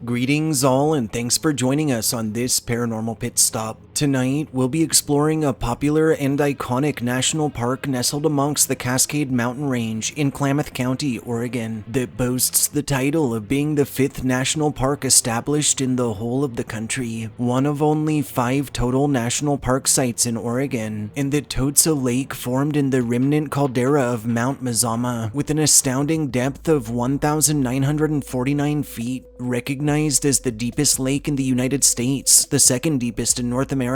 Greetings all, and thanks for joining us on this paranormal pit stop. Tonight, we'll be exploring a popular and iconic national park nestled amongst the Cascade Mountain Range in Klamath County, Oregon, that boasts the title of being the 5th national park established in the whole of the country, one of only 5 total national park sites in Oregon, and that totes a lake formed in the remnant caldera of Mount Mazama, with an astounding depth of 1,949 feet, recognized as the deepest lake in the United States, the 2nd deepest in North America,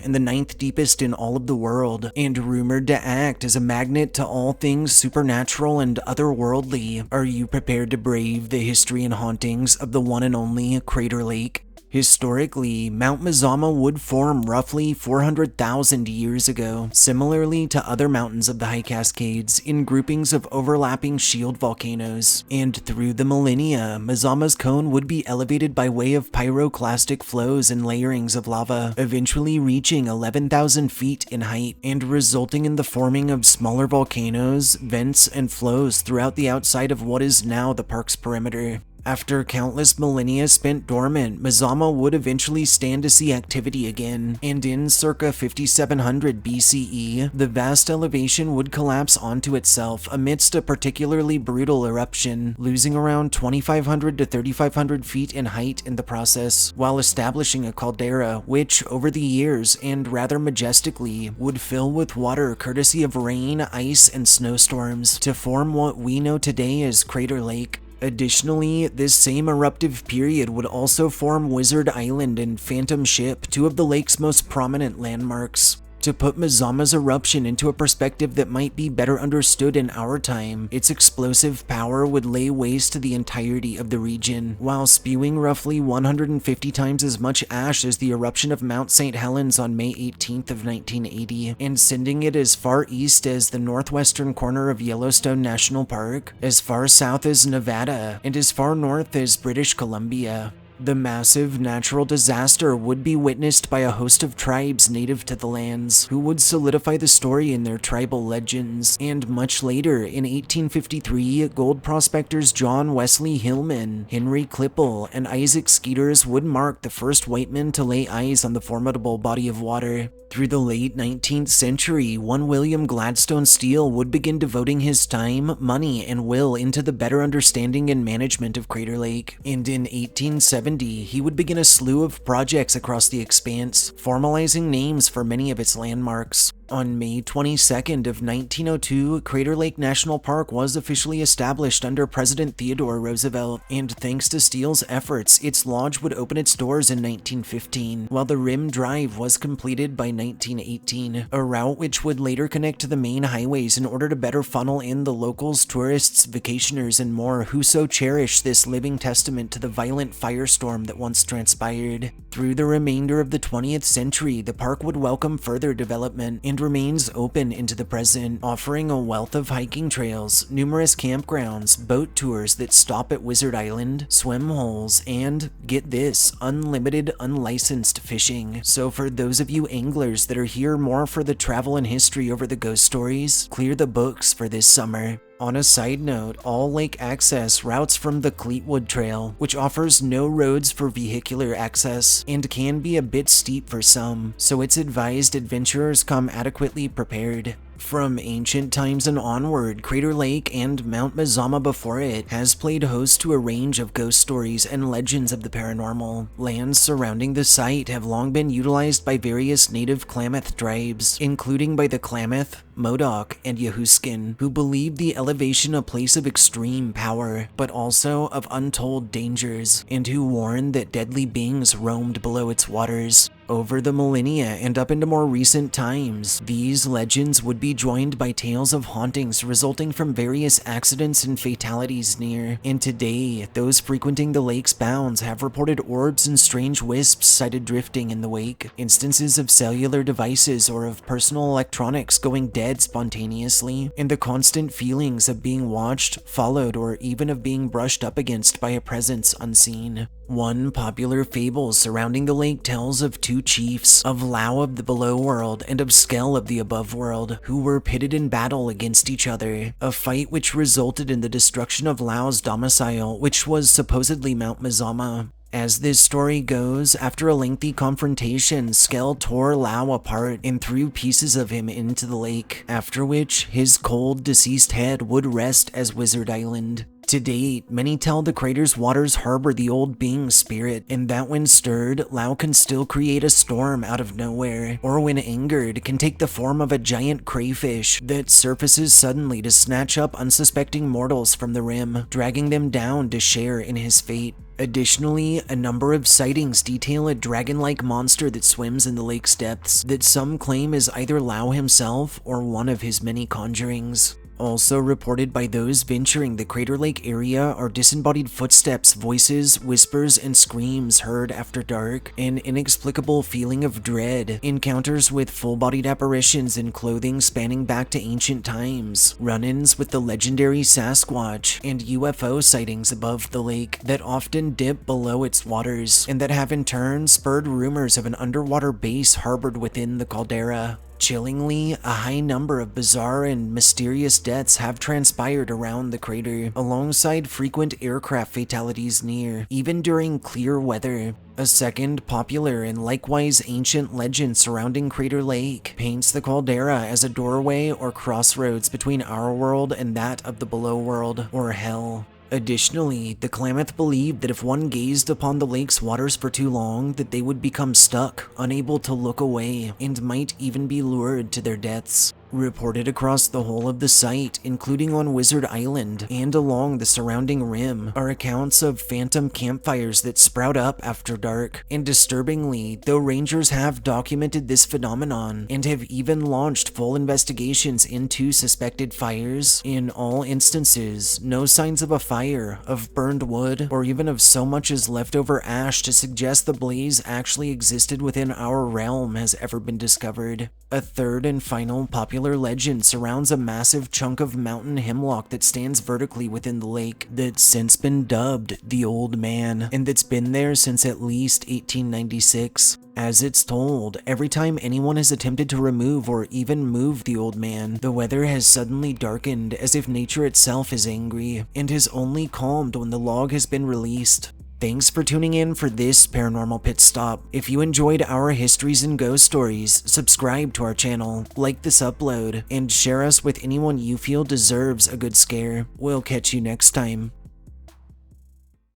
and the 9th deepest in all of the world, and rumored to act as a magnet to all things supernatural and otherworldly. Are you prepared to brave the history and hauntings of the one and only Crater Lake? Historically, Mount Mazama would form roughly 400,000 years ago, similarly to other mountains of the High Cascades, in groupings of overlapping shield volcanoes. And through the millennia, Mazama's cone would be elevated by way of pyroclastic flows and layerings of lava, eventually reaching 11,000 feet in height, and resulting in the forming of smaller volcanoes, vents, and flows throughout the outside of what is now the park's perimeter. After countless millennia spent dormant, Mazama would eventually stand to see activity again, and in circa 5700 BCE, the vast elevation would collapse onto itself amidst a particularly brutal eruption, losing around 2,500 to 3,500 feet in height in the process, while establishing a caldera which, over the years, and rather majestically, would fill with water courtesy of rain, ice, and snowstorms, to form what we know today as Crater Lake. Additionally, this same eruptive period would also form Wizard Island and Phantom Ship, 2 of the lake's most prominent landmarks. To put Mazama's eruption into a perspective that might be better understood in our time, its explosive power would lay waste to the entirety of the region, while spewing roughly 150 times as much ash as the eruption of Mount St. Helens on May 18th of 1980, and sending it as far east as the northwestern corner of Yellowstone National Park, as far south as Nevada, and as far north as British Columbia. The massive natural disaster would be witnessed by a host of tribes native to the lands, who would solidify the story in their tribal legends. And much later, in 1853, gold prospectors John Wesley Hillman, Henry Klippel, and Isaac Skeeters would mark the first white men to lay eyes on the formidable body of water. Through the late 19th century, one William Gladstone Steele would begin devoting his time, money, and will into the better understanding and management of Crater Lake. And in 1870, he would begin a slew of projects across the expanse, formalizing names for many of its landmarks. On May 22nd of 1902, Crater Lake National Park was officially established under President Theodore Roosevelt, and thanks to Steele's efforts, its lodge would open its doors in 1915, while the Rim Drive was completed by 1918, a route which would later connect to the main highways in order to better funnel in the locals, tourists, vacationers, and more who so cherish this living testament to the violent firestorm that once transpired. Through the remainder of the 20th century, the park would welcome further development and remains open into the present, offering a wealth of hiking trails, numerous campgrounds, boat tours that stop at Wizard Island, swim holes, and, get this, unlimited unlicensed fishing. So for those of you anglers that are here more for the travel and history over the ghost stories, clear the books for this summer. On a side note, all lake access routes from the Cleetwood Trail, which offers no roads for vehicular access and can be a bit steep for some, so it's advised adventurers come adequately prepared. From ancient times and onward, Crater Lake and Mount Mazama before it has played host to a range of ghost stories and legends of the paranormal. Lands surrounding the site have long been utilized by various native Klamath tribes, including by the Klamath, Modoc, and Yahuskin, who believe the elevation a place of extreme power, but also of untold dangers, and who warn that deadly beings roamed below its waters. Over the millennia and up into more recent times, these legends would be joined by tales of hauntings resulting from various accidents and fatalities near, and today, those frequenting the lake's bounds have reported orbs and strange wisps sighted drifting in the wake, instances of cellular devices or of personal electronics going dead spontaneously, and the constant feelings of being watched, followed, or even of being brushed up against by a presence unseen. One popular fable surrounding the lake tells of 2 chiefs, of Lau of the below world and of Skell of the above world, who were pitted in battle against each other, a fight which resulted in the destruction of Lau's domicile, which was supposedly Mount Mazama. As this story goes, after a lengthy confrontation, Skell tore Lau apart and threw pieces of him into the lake, after which his cold, deceased head would rest as Wizard Island. To date, many tell the crater's waters harbor the old being's spirit, and that when stirred, Lau can still create a storm out of nowhere, or when angered, can take the form of a giant crayfish that surfaces suddenly to snatch up unsuspecting mortals from the rim, dragging them down to share in his fate. Additionally, a number of sightings detail a dragon-like monster that swims in the lake's depths that some claim is either Lau himself or one of his many conjurings. Also reported by those venturing the Crater Lake area are disembodied footsteps, voices, whispers, and screams heard after dark, an inexplicable feeling of dread, encounters with full-bodied apparitions in clothing spanning back to ancient times, run-ins with the legendary Sasquatch, and UFO sightings above the lake that often dip below its waters, and that have in turn spurred rumors of an underwater base harbored within the caldera. Chillingly, a high number of bizarre and mysterious deaths have transpired around the crater, alongside frequent aircraft fatalities near, even during clear weather. A second popular and likewise ancient legend surrounding Crater Lake paints the caldera as a doorway or crossroads between our world and that of the below world, or hell. Additionally, the Klamath believed that if one gazed upon the lake's waters for too long, that they would become stuck, unable to look away, and might even be lured to their deaths. Reported across the whole of the site, including on Wizard Island and along the surrounding rim, are accounts of phantom campfires that sprout up after dark. And disturbingly, though rangers have documented this phenomenon and have even launched full investigations into suspected fires, in all instances, no signs of a fire, of burned wood, or even of so much as leftover ash to suggest the blaze actually existed within our realm has ever been discovered. A third and final popular legend surrounds a massive chunk of mountain hemlock that stands vertically within the lake that's since been dubbed the Old Man, and that's been there since at least 1896. As it's told, every time anyone has attempted to remove or even move the Old Man, the weather has suddenly darkened as if nature itself is angry, and has only calmed when the log has been released. Thanks for tuning in for this Paranormal Pit Stop. If you enjoyed our histories and ghost stories, subscribe to our channel, like this upload, and share us with anyone you feel deserves a good scare. We'll catch you next time.